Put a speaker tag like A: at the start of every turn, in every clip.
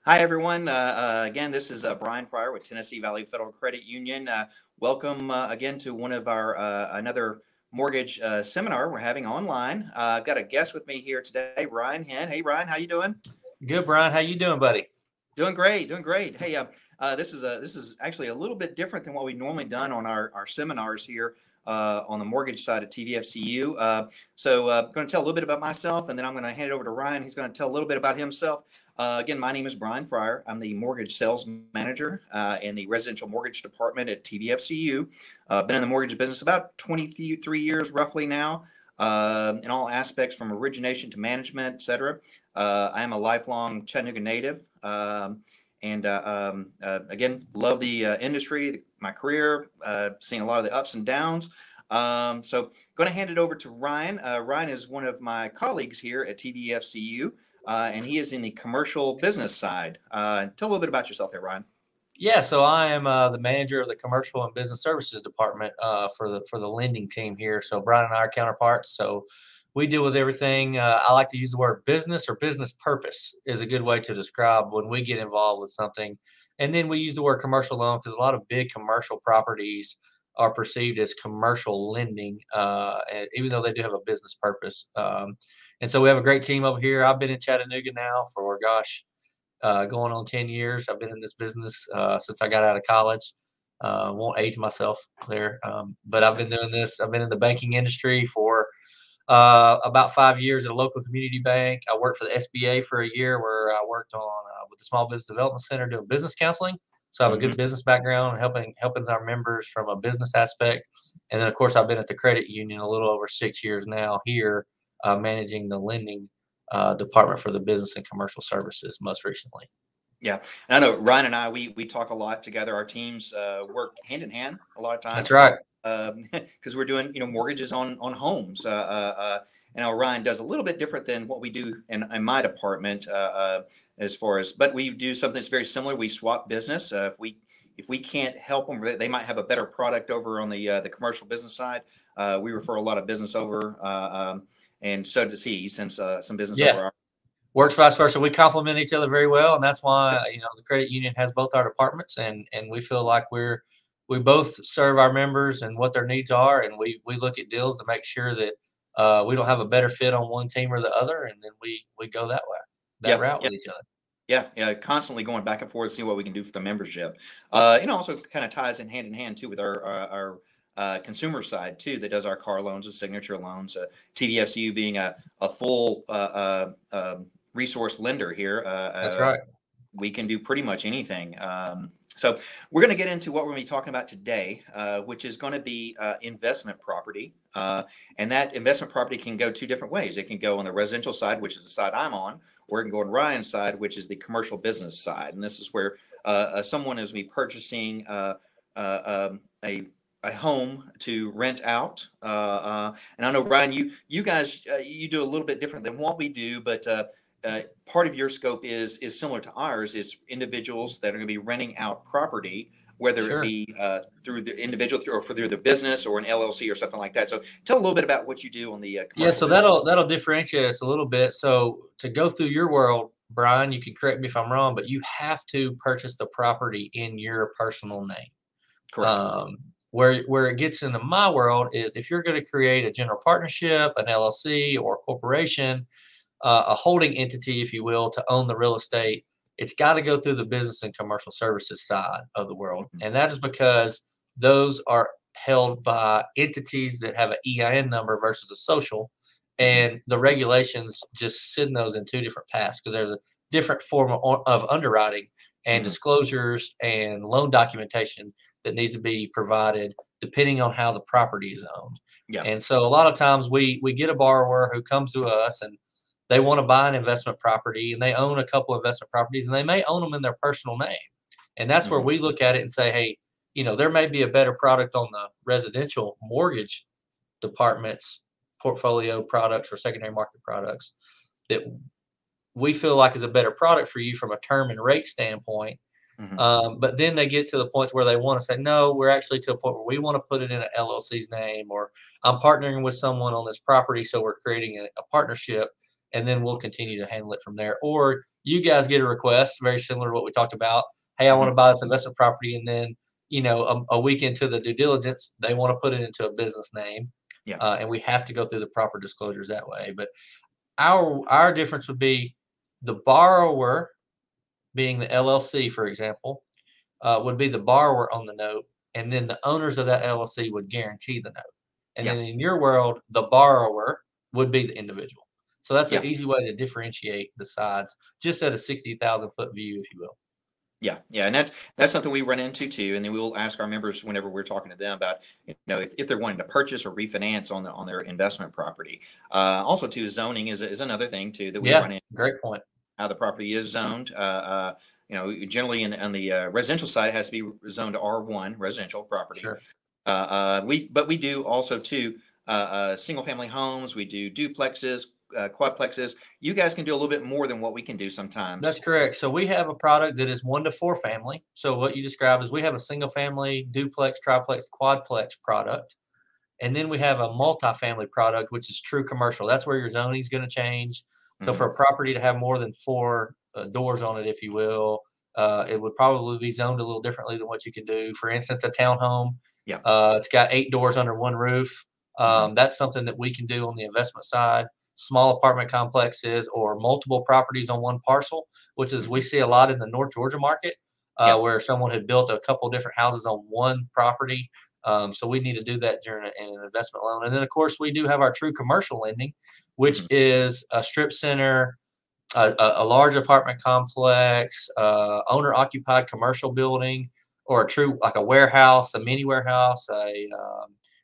A: Hi, everyone. Again, this is Bryan Fryar with Tennessee Valley Federal Credit Union. Welcome again to one of our another mortgage seminar we're having online. I've got a guest with me here today, Ryan Henn. Hey, Ryan, how you doing?
B: Good, Brian. How you doing, buddy?
A: Doing great, doing great. Hey, this is actually a little bit different than what we've normally done on our seminars here on the mortgage side of TVFCU. I'm going to tell a little bit about myself, and then I'm going to hand it over to Ryan. He's going to tell a little bit about himself. Again, my name is Bryan Fryar. I'm the mortgage sales manager in the residential mortgage department at TVFCU. Been in the mortgage business about 23 years, roughly now. In all aspects from origination to management, et cetera. I am a lifelong Chattanooga native. Again, love the industry, my career, seen a lot of the ups and downs. Going to hand it over to Ryan. Ryan is one of my colleagues here at TVFCU, and he is in the commercial business side. Tell a little bit about yourself there, Ryan.
B: Yeah, so I am the manager of the commercial and business services department for the lending team here. So Brian and I are counterparts. So we deal with everything. I like to use the word business or business purpose is a good way to describe when we get involved with something. And then we use the word commercial loan because a lot of big commercial properties are perceived as commercial lending, even though they do have a business purpose. And so we have a great team over here. I've been in Chattanooga now for, gosh, going on 10 years. I've been in this business since I got out of college. Won't age myself there, but I've been doing this. I've been in the banking industry for about 5 years at a local community bank. I worked for the SBA for a year where I worked on with the Small Business Development Center doing business counseling. So I have a
A: Mm-hmm.
B: good business background, helping our members from a business aspect. And then, of course, I've been at the credit union a little over 6 years now here, managing the lending department for the business and commercial services most recently.
A: Yeah, and I know Ryan and I we talk a lot together. Our teams work hand in hand a lot of
B: That's
A: times
B: right.
A: because we're doing mortgages on homes. And now Ryan does a little bit different than what we do in my department as far as, but we do something that's very similar. We swap business. If we can't help them, they might have a better product over on the commercial business side. We refer a lot of business over, and so does he, since some business
B: Yeah.
A: over our.
B: Works vice versa. We complement each other very well, and that's why the credit union has both our departments, and we feel like we both serve our members and what their needs are, and we look at deals to make sure that we don't have a better fit on one team or the other, and then we go that
A: Yeah,
B: route
A: yeah.
B: with each other.
A: Yeah, constantly going back and forth, see what we can do for the membership. Also kind of ties in hand too with our consumer side too, that does our car loans and signature loans. TDFCU being a full resource lender here.
B: That's right.
A: We can do pretty much anything. So we're going to get into what we're going to be talking about today, which is going to be investment property. And that investment property can go two different ways. It can go on the residential side, which is the side I'm on, or it can go on Ryan's side, which is the commercial business side. And this is where someone is be purchasing a home to rent out. And I know Ryan, you guys you do a little bit different than what we do, but part of your scope is similar to ours. It's individuals that are going to be renting out property, whether it
B: Sure.
A: be through the individual or through the business or an LLC or something like that. So tell a little bit about what you do on the
B: Yeah,
A: commercial
B: so
A: business.
B: that'll differentiate us a little bit. So to go through your world, Brian, you can correct me if I'm wrong, but you have to purchase the property in your personal name.
A: Correct.
B: Um, where it gets into my world is if you're going to create a general partnership, an LLC, or a corporation, a holding entity, if you will, to own the real estate, it's got to go through the business and commercial services side of the world,
A: Mhm.
B: and that is because those are held by entities that have an EIN number versus a social,
A: Mhm.
B: and the regulations just send those in two different paths because there's a different form of underwriting and
A: Mhm.
B: disclosures and loan documentation that needs to be provided depending on how the property is owned.
A: Yeah.
B: And so a lot of times we get a borrower who comes to us and they want to buy an investment property and they own a couple of investment properties and they may own them in their personal name. And that's where
A: Mhm.
B: we look at it and say, hey, there may be a better product on the residential mortgage department's portfolio products or secondary market products that we feel like is a better product for you from a term and rate standpoint.
A: Mhm.
B: But then they get to the point where they want to say, no, we're actually to a point where we want to put it in an LLC's name, or I'm partnering with someone on this property, so we're creating a partnership. and then we'll continue to handle it from there. Or you guys get a request very similar to what we talked about. Hey, I want to buy this investment property, and then a week into the due diligence, they want to put it into a business name,
A: Yeah.
B: and we have to go through the proper disclosures that way. But our difference would be the borrower, being the LLC, for example, would be the borrower on the note, and then the owners of that LLC would guarantee the note. And
A: Yeah.
B: then in your world, the borrower would be the individual. So that's an
A: Yeah.
B: easy way to differentiate the sides, just at a 60,000-foot view, if you will.
A: Yeah, yeah, and that's something we run into too, and then we'll ask our members whenever we're talking to them about, if they're wanting to purchase or refinance on their investment property. Also, too, zoning is another thing too that we run
B: Yeah,
A: into.
B: great point.
A: How the property is zoned. Generally on the residential side, it has to be zoned R1 residential property.
B: Sure.
A: We do also too single family homes. We do duplexes, quadplexes. You guys can do a little bit more than what we can do sometimes.
B: That's correct. So we have a product that is 1 to 4 family. So what you described is we have a single family, duplex, triplex, quadplex product. And then we have a multifamily product, which is true commercial. That's where your zoning is going to change. So for a property to have more than 4 doors on it, if you will, it would probably be zoned a little differently than what you can do. For instance, a townhome,
A: Yeah.
B: It's got 8 doors under one roof. That's something that we can do on the investment side. Small apartment complexes or multiple properties on one parcel, which is we see a lot in the North Georgia market, where someone had built a couple different houses on one property. So we need to do that during an investment loan. And then, of course, we do have our true commercial lending, which is a strip center, a large apartment complex, owner-occupied commercial building, or a true, like a warehouse, a mini warehouse, a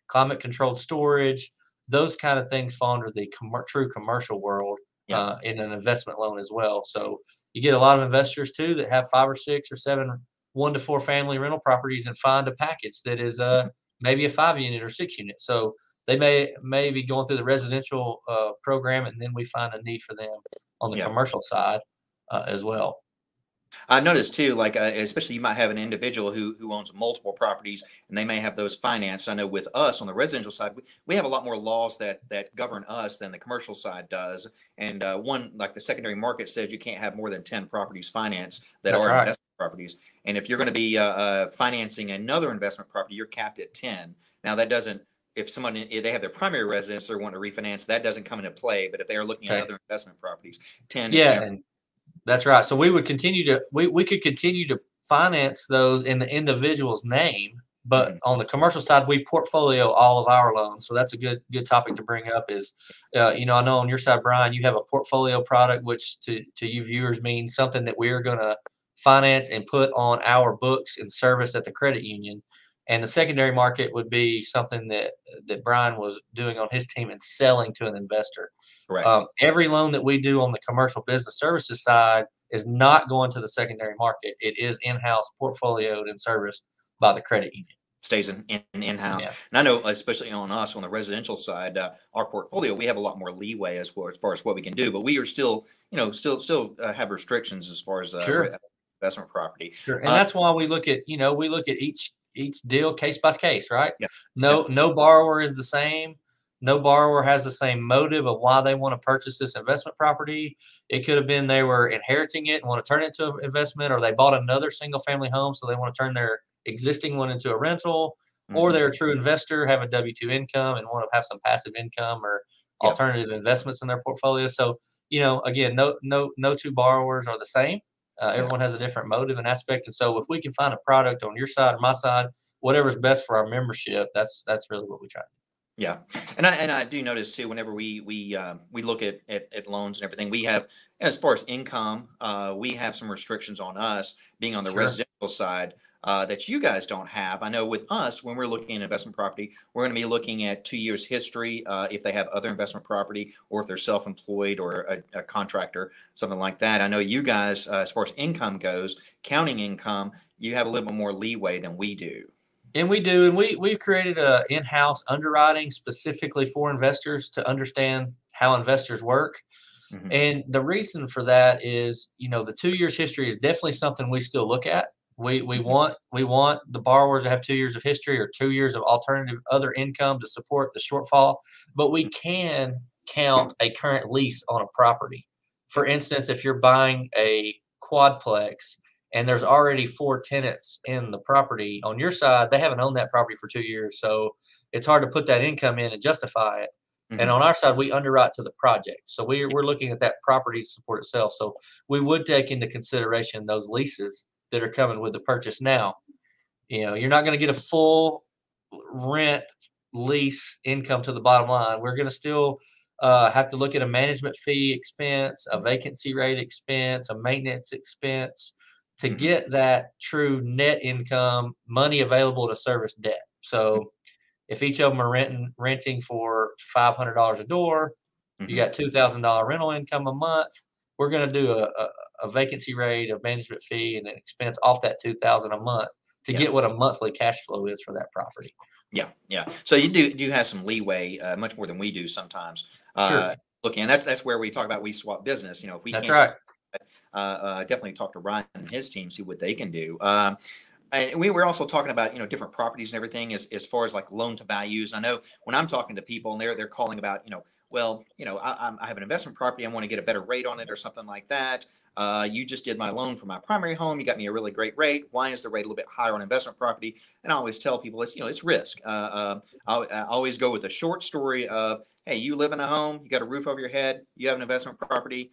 B: climate-controlled storage. Those kind of things fall under the true commercial world in an investment loan as well. So you get a lot of investors, too, that have 5 or 6 or 7 1 to 4 family rental properties and find a package that is maybe a 5-unit or 6-unit. So they may be going through the residential program, and then we find a need for them on the commercial side as well.
A: I noticed too, like especially you might have an individual who owns multiple properties, and they may have those financed. I know with us on the residential side, we have a lot more laws that govern us than the commercial side does. And one, like the secondary market says, you can't have more than 10 properties financed that
B: That's
A: are
B: right.
A: investment properties. And if you're going to be financing another investment property, you're capped at 10. Now that doesn't. If they have their primary residence they're wanting to refinance, that doesn't come into play. But if they are looking at other investment properties, 10 is
B: and that's right. So we would continue to we could continue to finance those in the individual's name, but on the commercial side, we portfolio all of our loans. So that's a good topic to bring up. Is I know on your side, Brian, you have a portfolio product, which to you viewers means something that we're going to finance and put on our books and service at the credit union. And the secondary market would be something that Brian was doing on his team and selling to an investor.
A: Correct.
B: Every loan that we do on the commercial business services side is not going to the secondary market. It is in-house, portfolioed, and serviced by the credit union.
A: Stays in-house.
B: Yeah.
A: And I know, especially on us on the residential side, our portfolio, we have a lot more leeway as far as what we can do, but we are still have restrictions as far as investment property.
B: Sure. And that's why we look at each deal case by case, right?
A: Yeah.
B: No borrower is the same. No borrower has the same motive of why they want to purchase this investment property. It could have been they were inheriting it and want to turn it into an investment, or they bought another single family home, so they want to turn their existing one into a rental, or they're a true investor, have a W-2 income and want to have some passive income or alternative investments in their portfolio. So, again, no two borrowers are the same. Everyone has a different motive and aspect. And so if we can find a product on your side or my side, whatever's best for our membership, that's really what we try to do.
A: Yeah, and I do notice too. Whenever we look at loans and everything, we have, as far as income, we have some restrictions on us being on the residential side that you guys don't have. I know with us, when we're looking at investment property, we're going to be looking at 2 years history if they have other investment property, or if they're self-employed or a contractor, something like that. I know you guys, as far as income goes, counting income, you have a little bit more leeway than we do.
B: And we do, and we've created a in-house underwriting specifically for investors to understand how investors work. And the reason for that is, the 2 years history is definitely something we still look at. We want the borrowers to have 2 years of history or 2 years of alternative other income to support the shortfall. But we can count a current lease on a property. For instance, if you're buying a quadplex and there's already 4 tenants in the property on your side, they haven't owned that property for 2 years. So it's hard to put that income in and justify it. And on our side, we underwrite to the project. So we're looking at that property to support itself. So we would take into consideration those leases that are coming with the purchase. Now, you're not going to get a full rent lease income to the bottom line. We're going to still have to look at a management fee expense, a vacancy rate expense, a maintenance expense to get that true net income, money available to service debt. So if each of them are renting for $500 a door, you got $2,000 rental income a month. We're going to do a vacancy rate, a management fee, and an expense off that $2,000 a month to get what a monthly cash flow is for that property.
A: Yeah, yeah. So you do have some leeway, much more than we do sometimes.
B: Sure.
A: Looking, and that's where we talk about we swap business. If we
B: That's
A: can't,
B: right.
A: definitely talk to Ryan and his team, see what they can do. And we were also talking about different properties and everything as far as like loan to values. I know when I'm talking to people and they're calling about I have an investment property, I want to get a better rate on it or something like that. You just did my loan for my primary home. You got me a really great rate. Why is the rate a little bit higher on investment property? And I always tell people it's risk. I always go with a short story of, hey, you live in a home, you got a roof over your head, you have an investment property,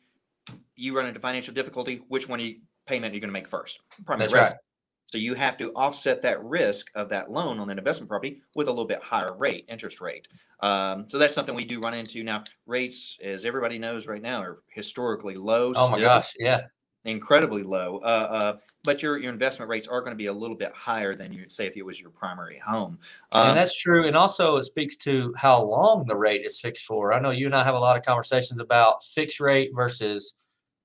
A: you run into financial difficulty. Which payment are you going to make first? Primary
B: That's
A: residence.
B: right.
A: So you have to offset that risk of that loan on that investment property with a little bit higher interest rate. So that's something we do run into. Now, rates, as everybody knows right now, are historically low.
B: Oh my
A: Still
B: gosh, yeah.
A: incredibly low. But your investment rates are going to be a little bit higher than you'd say if it was your primary home.
B: And that's true. And also it speaks to how long the rate is fixed for. I know you and I have a lot of conversations about fixed rate versus,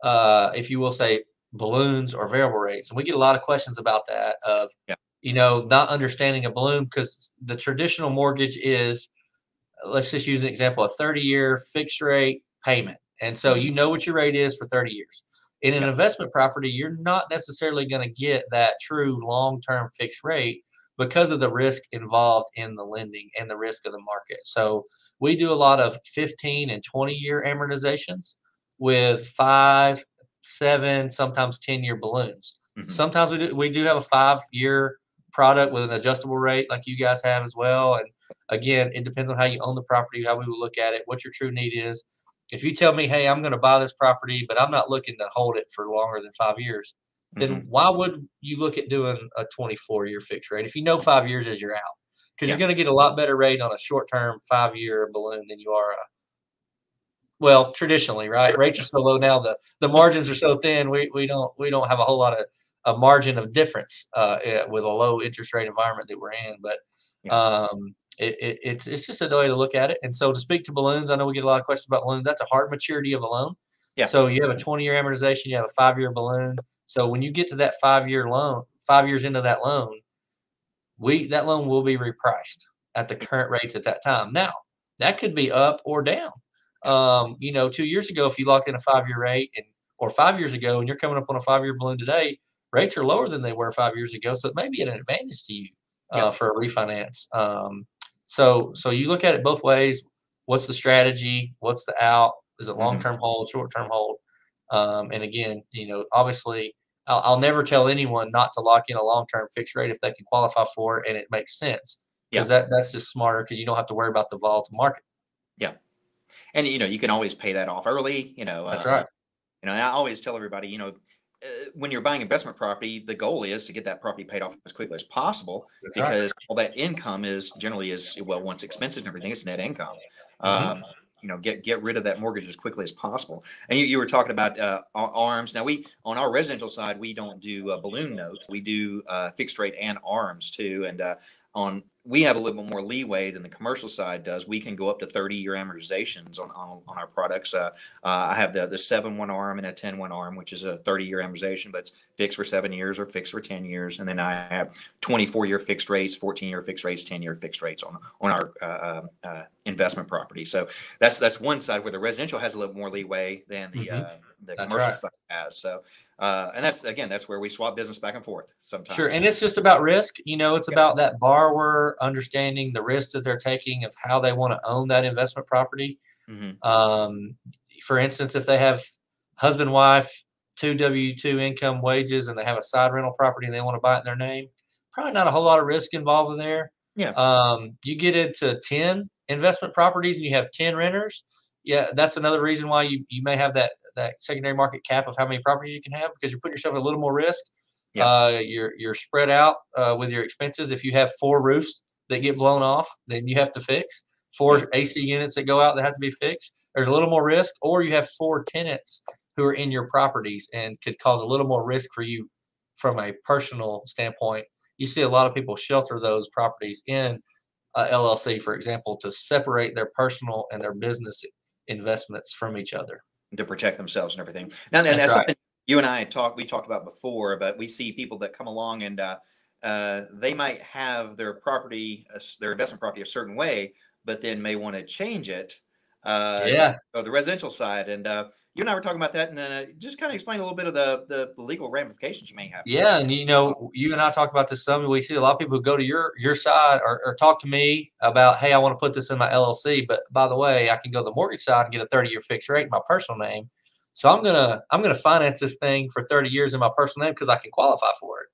B: if you will say, balloons or variable rates. And we get a lot of questions about that of, not understanding a balloon, because the traditional mortgage is, let's just use an example, a 30-year fixed rate payment. And so you know what your rate is for 30 years. In an investment property, you're not necessarily going to get that true long-term fixed rate because of the risk involved in the lending and the risk of the market. So we do a lot of 15 and 20-year amortizations with 5, 7, sometimes 10-year balloons. Sometimes we do have a 5-year product with an adjustable rate like you guys have as well. And again, it depends on how you own the property, how we will look at it, what your true need is. If you tell me, hey, I'm going to buy this property, but I'm not looking to hold it for longer than 5 years, then why would you look at doing a 24-year fixed rate if you know 5 years is you're out? Because you're going to get a lot better rate on a short-term 5-year balloon than you are well, traditionally, right? Rates are so low now, the margins are so thin. We don't have a whole lot of a margin of difference with a low interest rate environment that we're in. But it's just a way to look at it. And so to speak to balloons, I know we get a lot of questions about balloons. That's a hard maturity of a loan. Yeah. So you have a 20-year amortization, you have a 5-year balloon. So when you get to that 5-year loan, 5 years into that loan, that loan will be repriced at the current rates at that time. Now, that could be up or down. 2 years ago, if you locked in a 5-year rate or 5 years ago, and you're coming up on a 5-year balloon today, rates are lower than they were 5 years ago. So it may be an advantage to you for a refinance. So you look at it both ways. What's the strategy? What's the out? Is it long-term hold, short-term hold? And again, obviously I'll never tell anyone not to lock in a long-term fixed rate if they can qualify for it and it makes sense, because that's just smarter, because you don't have to worry about the volatile market.
A: Yeah. And, you can always pay that off early,
B: That's right.
A: I always tell everybody, when you're buying investment property, the goal is to get that property paid off as quickly as possible, because all that income is generally once expenses and everything, it's net income. Get rid of that mortgage as quickly as possible. And you were talking about ARMs. Now on our residential side, we don't do balloon notes. We do fixed rate and ARMs too. And we have a little bit more leeway than the commercial side does. We can go up to 30-year amortizations on our products. I have the 7-1 ARM and a 10-1 ARM, which is a 30-year amortization, but it's fixed for 7 years or fixed for 10 years. And then I have 24-year fixed rates, 14-year fixed rates, 10-year fixed rates on our investment property. So that's one side where the residential has a little more leeway than the commercial side has. So and that's where we swap business back and forth sometimes.
B: Sure. And it's just about risk. It's about that borrower understanding the risk that they're taking of how they want to own that investment property.
A: Mhm.
B: For instance, if they have husband, wife, 2 W-2 income wages, and they have a side rental property and they want to buy it in their name, probably not a whole lot of risk involved in there.
A: Yeah.
B: You get into 10 investment properties and you have 10 renters. Yeah, that's another reason why you may have that secondary market cap of how many properties you can have, because you're putting yourself at a little more risk.
A: Yeah.
B: You're spread out with your expenses. If you have 4 roofs that get blown off, then you have to fix 4
A: Yeah.
B: AC units that go out that have to be fixed. There's a little more risk, or you have 4 tenants who are in your properties and could cause a little more risk for you from a personal standpoint. You see a lot of people shelter those properties in LLC, for example, to separate their personal and their business investments from each other.
A: To protect themselves and everything. Now, and
B: That's
A: that's
B: right.
A: something you and I we talked about before, but we see people that come along and they might have their property, their investment property a certain way, but then may want to change it
B: Yeah.
A: to the residential side. And you and I were talking about that, and just kind of explain a little bit of the legal ramifications you may have for
B: Yeah,
A: that.
B: and you and I talk about this some. We see a lot of people who go to your side or talk to me about, hey, I want to put this in my LLC, but by the way, I can go to the mortgage side and get a 30-year fixed rate in my personal name. So I'm gonna finance this thing for 30 years in my personal name because I can qualify for it.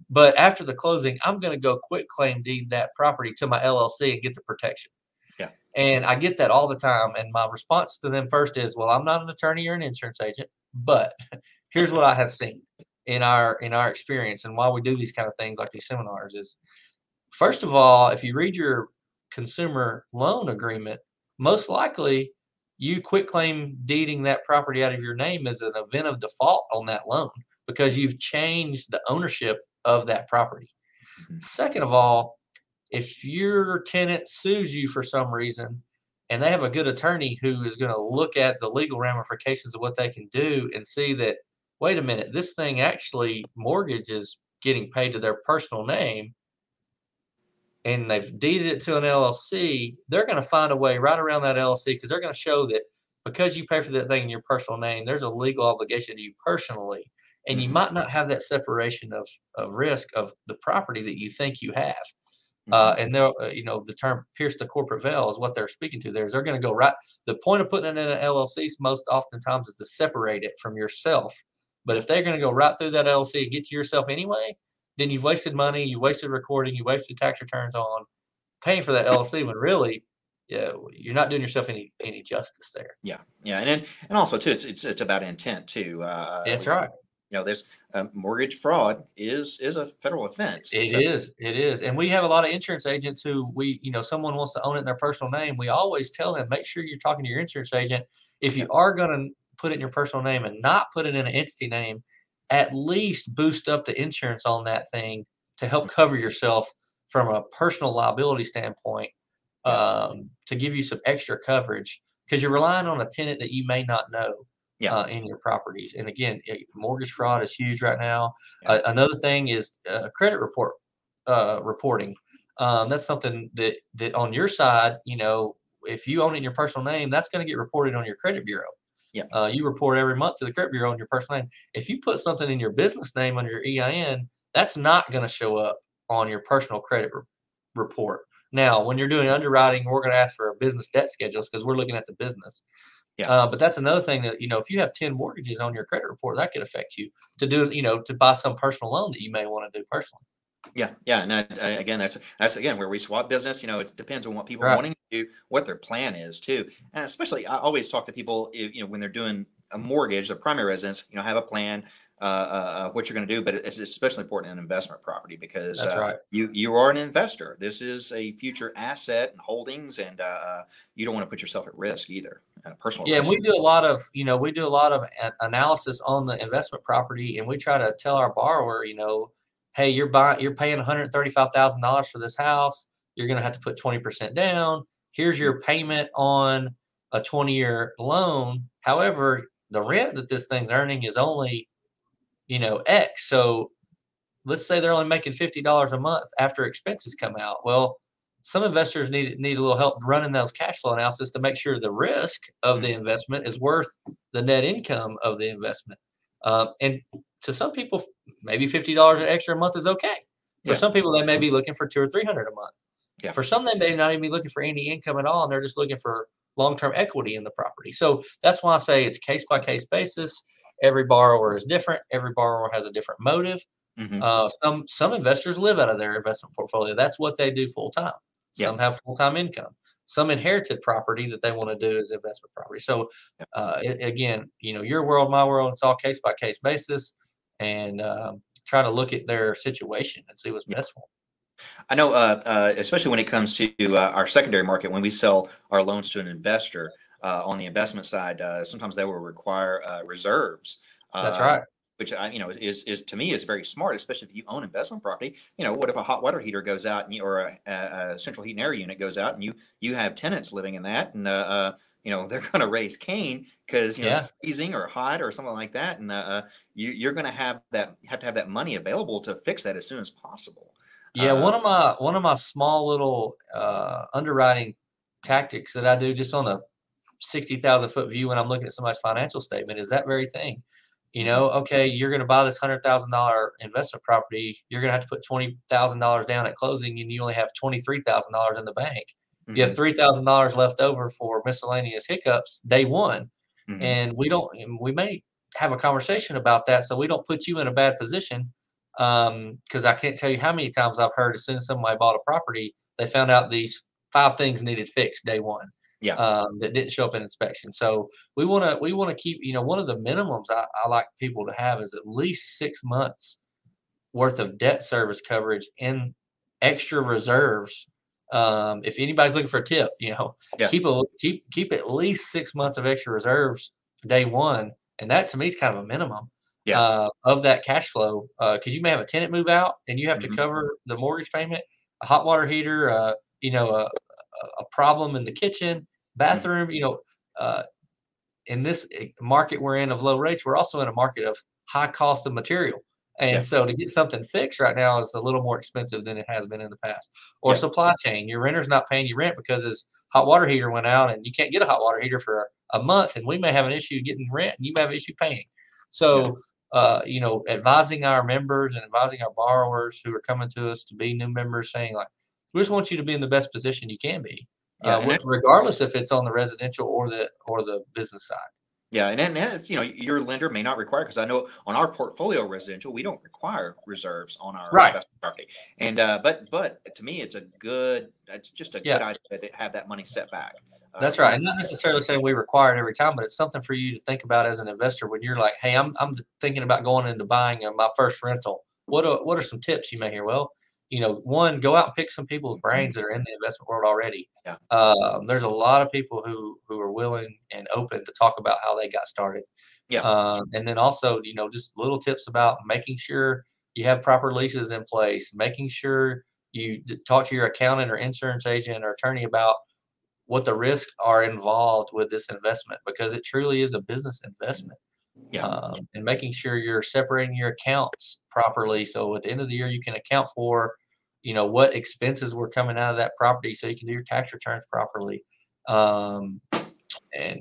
B: But after the closing, I'm gonna go quit claim deed that property to my LLC and get the protection.
A: Yeah.
B: And I get that all the time. And my response to them first is, well, I'm not an attorney or an insurance agent, but here's what I have seen in our experience and why we do these kind of things like these seminars is, first of all, if you read your consumer loan agreement, most likely you quit claim deeding that property out of your name as an event of default on that loan because you've changed the ownership of that property.
A: Mhm.
B: Second of all, if your tenant sues you for some reason and they have a good attorney who is going to look at the legal ramifications of what they can do and see that, wait a minute, this thing actually mortgage is getting paid to their personal name and they've deeded it to an LLC, they're going to find a way right around that LLC because they're going to show that because you pay for that thing in your personal name, there's a legal obligation to you personally. And you
A: Mhm.
B: might not have that separation of risk of the property that you think you have.
A: Mhm.
B: And they'll, the term pierce the corporate veil is what they're speaking to there. Is they're going to go right. The point of putting it in an LLC most oftentimes is to separate it from yourself. But if they're going to go right through that LLC and get to yourself anyway, then you've wasted money, you wasted recording, you wasted tax returns on paying for that LLC when really, yeah, you're not doing yourself any justice there.
A: Yeah, yeah, and also too, it's about intent too.
B: That's right.
A: This mortgage fraud is a federal offense.
B: It
A: So
B: is, it is, and we have a lot of insurance agents who someone wants to own it in their personal name. We always tell them, make sure you're talking to your insurance agent. If
A: yeah,
B: you are going to put it in your personal name and not put it in an entity name, at least boost up the insurance on that thing to help cover yourself from a personal liability standpoint,
A: yeah,
B: to give you some extra coverage because you're relying on a tenant that you may not know
A: yeah,
B: in your properties. And again, mortgage fraud is huge right now.
A: yeah,
B: Another thing is credit reporting. That's something that on your side, if you own it in your personal name, that's going to get reported on your credit bureau.
A: yeah,
B: You report every month to the credit bureau on your personal name. If you put something in your business name under your EIN, that's not going to show up on your personal credit report. Now, when you're doing underwriting, we're going to ask for a business debt schedules because we're looking at the business.
A: yeah.
B: But that's another thing that, if you have 10 mortgages on your credit report, that could affect you to do, to buy some personal loan that you may want to do personally.
A: Yeah, yeah, and again, that's again where we swap business. It depends on what people are
B: Right.
A: wanting to do, what their plan is too, and especially I always talk to people, when they're doing a mortgage, their primary residence, have a plan, what you're going to do, but it's especially important in investment property because
B: That's right.
A: you are an investor. This is a future asset and holdings, and you don't want to put yourself at risk either, personal
B: Yeah, and
A: risk.
B: we do a lot of, analysis on the investment property, and we try to tell our borrower, hey, you're paying $135,000 for this house. You're going to have to put 20% down. Here's your payment on a 20-year loan. However, the rent that this thing's earning is only, X. So let's say they're only making $50 a month after expenses come out. Well, some investors need a little help running those cash flow analysis to make sure the risk of the
A: Mhm.
B: investment is worth the net income of the investment. And to some people, maybe $50 extra a month is okay. For
A: Yeah,
B: some people, they may be looking for 200 or 300 a month.
A: yeah,
B: For some, they may not even be looking for any income at all, and they're just looking for long-term equity in the property. So that's why I say it's case-by-case basis. Every borrower is different. Every borrower has a different motive.
A: Hmm.
B: Some investors live out of their investment portfolio. That's what they do full time.
A: Yeah.
B: Some have full-time income. Some inherited property that they want to do as investment property. So again, your world, my world, it's all case-by-case basis, and try to look at their situation and see what's best for them.
A: I know, especially when it comes to our secondary market, when we sell our loans to an investor on the investment side, sometimes they will require reserves.
B: That's
A: Uh,
B: right.
A: which is to me is very smart, especially if you own investment property. What if a hot water heater goes out or a central heat and air unit goes out, and you have tenants living in that, and they're going to raise Cain because
B: Yeah.
A: it's freezing or hot or something like that, and you're going to have to have that money available to fix that as soon as possible.
B: Yeah, one of my small little underwriting tactics that I do just on a 60,000-foot view when I'm looking at somebody's financial statement is that very thing.
A: Mhm.
B: Okay, you're going to buy this $100,000 investment property. You're going to have to put $20,000 down at closing, and you only have $23,000 in the bank. You have
A: Mhm.
B: $3,000 left over for miscellaneous hiccups day one,
A: Mhm.
B: and we may have a conversation about that, so we don't put you in a bad position. Because I can't tell you how many times I've heard as soon as somebody bought a property, they found out these 5 things needed fixed day one,
A: Yeah.
B: that didn't show up in inspection. So we want to keep, one of the minimums I like people to have is at least 6 months worth of debt service coverage in extra reserves. If anybody's looking for a tip,
A: Yeah.
B: keep at least 6 months of extra reserves day one, and that to me is kind of a minimum
A: Yeah.
B: of that cash flow, because you may have a tenant move out and you have to
A: Mhm.
B: cover the mortgage payment, a hot water heater, a problem in the kitchen,
A: Mhm.
B: bathroom. Uh, in this market we're in of low rates, we're also in a market of high cost of material.
A: Yeah.
B: And so to get something fixed right now is a little more expensive than it has been in the past. Or
A: Yeah.
B: supply chain. Your renter's not paying you rent because his hot water heater went out and you can't get a hot water heater for a month, and we may have an issue getting rent and you may have an issue paying.
A: Yeah.
B: So advising our members and advising our borrowers who are coming to us to be new members, saying like, we just want you to be in the best position you can be,
A: Yeah. And that's
B: regardless if it's on the residential or the business side.
A: Yeah, and that's your lender may not require, because I know on our portfolio residential we don't require reserves on our
B: Right.
A: investment property, and but to me it's just a
B: Yeah.
A: good idea to have that money set back.
B: That's right. And not necessarily saying we require it every time, but it's something for you to think about as an investor when you're like, hey, I'm thinking about going into buying my first rental. What are some tips you may hear? Well, one, go out and pick some people's brains that are in the investment world already.
A: Yeah.
B: There's a lot of people who are willing and open to talk about how they got started.
A: Yeah.
B: And then also, just little tips about making sure you have proper leases in place, making sure you talk to your accountant or insurance agent or attorney about what the risks are involved with this investment, because it truly is a business investment.
A: Yeah.
B: And making sure you're separating your accounts properly, so at the end of the year you can account for what expenses were coming out of that property, so you can do your tax returns properly. And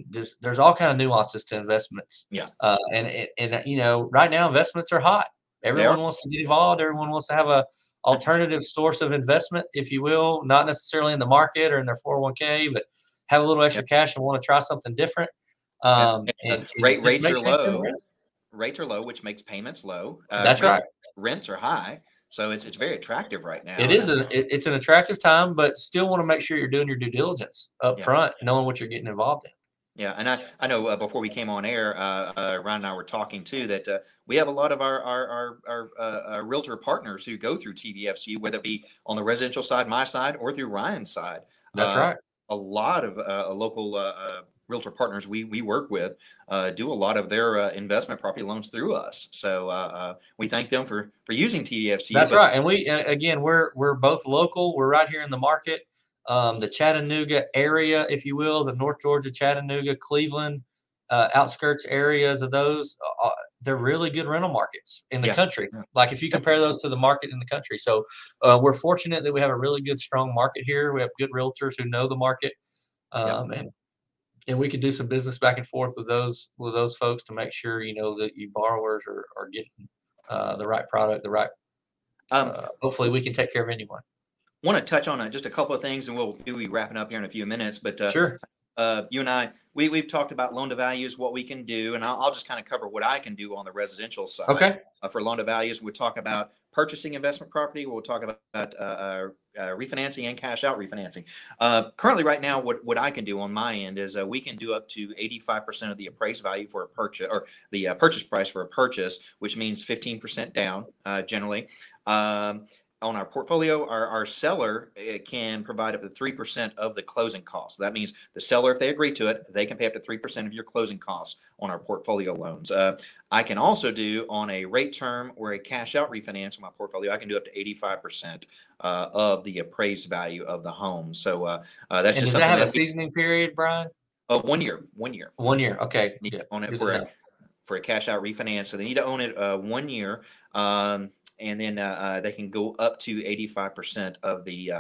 B: there's all kind of nuances to investments.
A: Yeah.
B: And right now investments are hot.
A: They are.
B: Everyone wants to get involved. Everyone wants to have a alternative source of investment, if you will, not necessarily in the market or in their 401k, but have a little
A: Yeah.
B: extra cash and want to try something different.
A: Yeah.
B: And just
A: Rates
B: make
A: are
B: sure you understand the
A: low.
B: risk.
A: Rates are low, which makes payments low.
B: That's right.
A: Rents are high, so it's very attractive right now.
B: It is it's an attractive time, but still want to make sure you're doing your due diligence up
A: Yeah.
B: front, knowing what you're getting involved in.
A: Yeah, and I know before we came on air, Ryan and I were talking too that we have a lot of our realtor partners who go through TVFCU, whether it be on the residential side, my side, or through Ryan's side.
B: That's
A: Uh,
B: right.
A: a lot of local realtor partners we work with do a lot of their investment property loans through us. So we thank them for using TVFCU.
B: That's
A: But
B: right. And we again, we're both local. We're right here in the market, the Chattanooga area, if you will, the North Georgia, Chattanooga, Cleveland, outskirts areas of those. They're really good rental markets in the
A: yeah,
B: country.
A: yeah,
B: Like if you
A: yeah,
B: compare those to the market in the country, so we're fortunate that we have a really good, strong market here. We have good realtors who know the market,
A: yeah.
B: and we can do some business back and forth with those folks to make sure that you borrowers are getting the right product, the right.
A: Um,
B: Hopefully we can take care of anyone.
A: Want to touch on just a couple of things, and we'll be wrapping up here in a few minutes. But
B: Sure.
A: you and I, we've talked about loan to values, what we can do, and I'll just kind of cover what I can do on the residential side.
B: Okay.
A: For loan to values, we'll talk about purchasing investment property. We'll talk about refinancing and cash out refinancing. Currently, right now, what I can do on my end is we can do up to 85% of the appraised value for a purchase, or the purchase price for a purchase, which means 15% down generally. On our portfolio, our seller can provide up to 3% of the closing costs. So that means the seller, if they agree to it, they can pay up to 3% of your closing costs on our portfolio loans. I can also do on a rate term or a cash out refinance on my portfolio, I can do up to 85% of the appraised value of the home. So that's
B: And
A: just
B: does that
A: something
B: have a
A: that
B: seasoning period, Brian?
A: 1 year.
B: 1 year. Okay.
A: Need
B: Yeah.
A: to own it
B: Good
A: for
B: to know.
A: a cash out refinance. So they need to own it 1 year. And then they can go up to 85% of the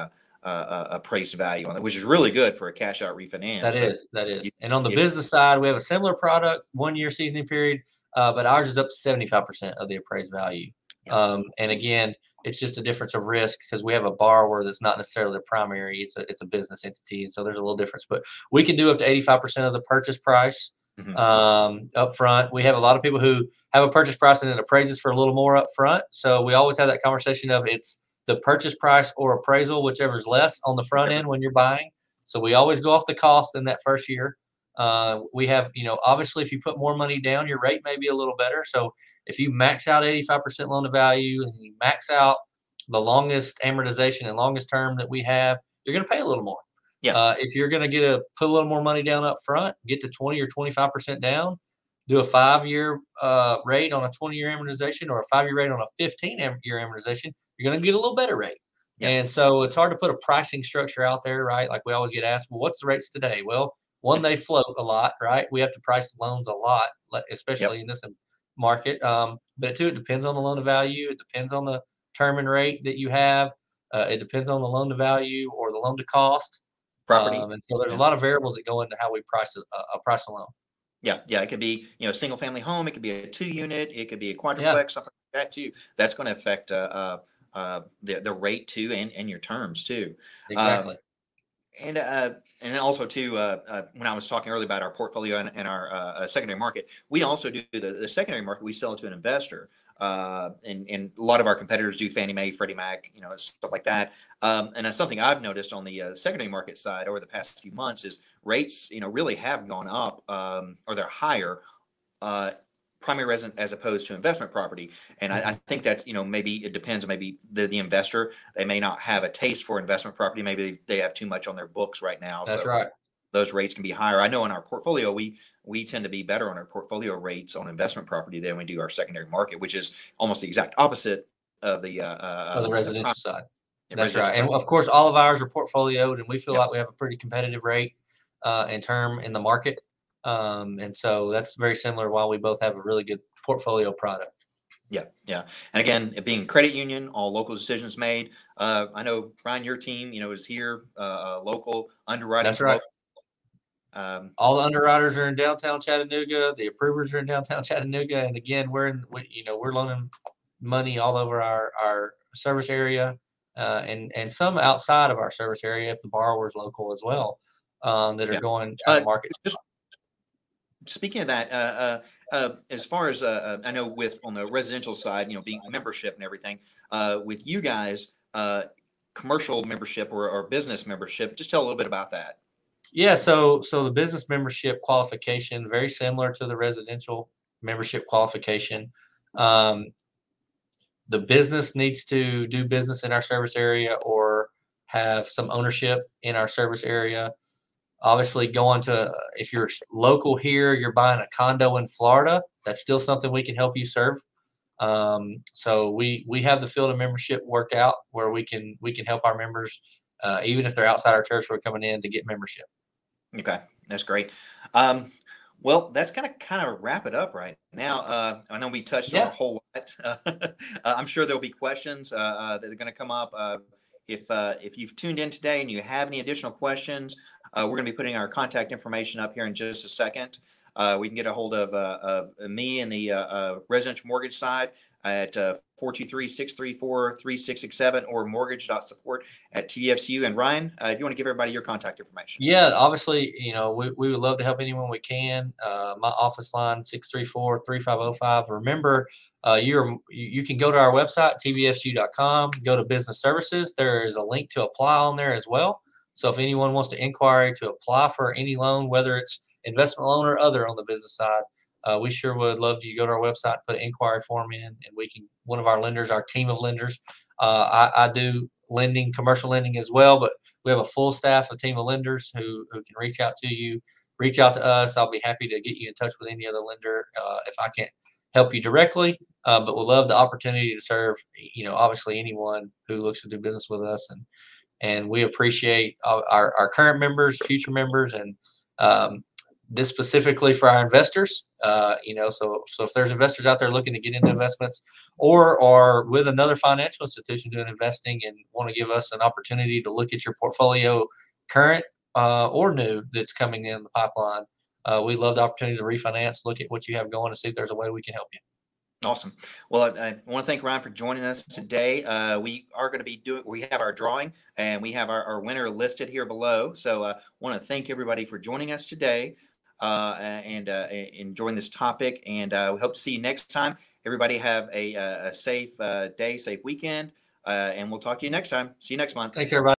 A: appraised value on it, which is really good for a cash out refinance.
B: That
A: So
B: is, that is.
A: you,
B: And on the
A: you,
B: business side, we have a similar product, 1 year seasoning period, but ours is up to 75% of the appraised value.
A: yeah,
B: And again, it's just a difference of risk because we have a borrower that's not necessarily the primary. It's a business entity, and so there's a little difference. But we can do up to 85% of the purchase price
A: mhm,
B: up front. We have a lot of people who have a purchase price and it appraises for a little more up front. So we always have that conversation of it's the purchase price or appraisal, whichever's less on the front end when you're buying. So we always go off the cost in that first year. We have, obviously, if you put more money down, your rate may be a little better. So if you max out 85% loan to value and you max out the longest amortization and longest term that we have, you're going to pay a little more.
A: yeah,
B: If you're going to put a little more money down up front, get to 20 or 25% down, do a 5-year rate on a 20-year amortization or a 5-year rate on a 15-year amortization, you're going to get a little better rate.
A: yeah,
B: And so it's hard to put a pricing structure out there, right? Like we always get asked, well, what's the rates today? Well, one, they float a lot, right? We have to price loans a lot,
A: yep,
B: especially in this market. But two, it depends on the loan to value. It depends on the term and rate that you have. It depends on the loan to value or the loan to cost.
A: property.
B: And so there's a
A: Yeah.
B: lot of variables that go into how we price a price a loan.
A: Yeah, yeah, it could be, a single family home, it could be a 2 unit, it could be a
B: Yeah,
A: quadruplex, something like that too. That's going to affect the rate too, and your terms too. Um,
B: exactly.
A: and also too, when I was talking earlier about our portfolio and our secondary market, we also do the secondary market. We sell it to an investor, and a lot of our competitors do Fannie Mae, Freddie Mac, stuff like that. And that's something I've noticed on the secondary market side over the past few months is rates, really have gone up, or they're higher. Uh, Primary resident as opposed to investment property. And I
B: Mhm.
A: think that, maybe it depends. Maybe the investor, they may not have a taste for investment property. Maybe they have too much on their books right now.
B: That's
A: So
B: right.
A: those rates can be higher. I know in our portfolio, we tend to be better on our portfolio rates on investment property than we do our secondary market, which is almost the exact opposite of
B: For the
A: the
B: residential side. That's
A: residential
B: right. And
A: side.
B: of course, all of ours are portfolioed, and we feel
A: Yeah.
B: like we have a pretty competitive rate and term in the market. And so that's very similar why we both have a really good portfolio product.
A: Yeah, yeah. And again, it being credit union, all local decisions made. I know, Brian, your team, is here, local, underwriting's
B: That's right.
A: local. Um,
B: All the underwriters are in downtown Chattanooga. The approvers are in downtown Chattanooga. And again, we're loaning money all over our service area, and some outside of our service area if the borrower is local as well, that are
A: yeah.
B: going out
A: Uh,
B: of market.
A: just speaking of that, as far as I know, with on the residential side, being membership and everything, with you guys, commercial membership or business membership, just tell a little bit about that.
B: Yeah, so the business membership qualification very similar to the residential membership qualification. Um, the business needs to do business in our service area or have some ownership in our service area. Obviously, going to if you're local here, you're buying a condo in Florida, that's still something we can help you serve. So we have the field of membership worked out where we can help our members, even if they're outside our territory coming in to get membership.
A: Okay, that's great. Um, well, that's gonna kind of wrap it up right now. I know we touched on a
B: Yeah.
A: whole lot. I'm sure there'll be questions that are going to come up. If you've tuned in today and you have any additional questions, we're going to be putting our contact information up here in just a second. We can get a hold of me and the residential mortgage side at 423-634-3667 or mortgage.support@TVFCU. And Ryan, if you want to give everybody your contact information.
B: Yeah, obviously, we would love to help anyone we can. My office line, 634-3505. Remember, you can go to our website, tvfcu.com, go to business services. There is a link to apply on there as well. So if anyone wants to inquire to apply for any loan, whether it's investment loan or other on the business side, we sure would love you to go to our website, put an inquiry form in, and one of our lenders, our team of lenders, I do lending, commercial lending as well, but we have a full staff, a team of lenders who can reach out to you, reach out to us. I'll be happy to get you in touch with any other lender if I can't help you directly. But we'll love the opportunity to serve, obviously anyone who looks to do business with us. And we appreciate our current members, future members, and this specifically for our investors. So if there's investors out there looking to get into investments or with another financial institution doing investing and want to give us an opportunity to look at your portfolio, current or new, that's coming in the pipeline, we love the opportunity to refinance, look at what you have going, and see if there's a way we can help you.
A: Awesome. Well, I want to thank Ryan for joining us today. We are going to we have our drawing and we have our winner listed here below. So I want to thank everybody for joining us today and enjoying this topic. And we hope to see you next time. Everybody have a safe day, safe weekend, and we'll talk to you next time. See you next month.
B: Thanks, everybody.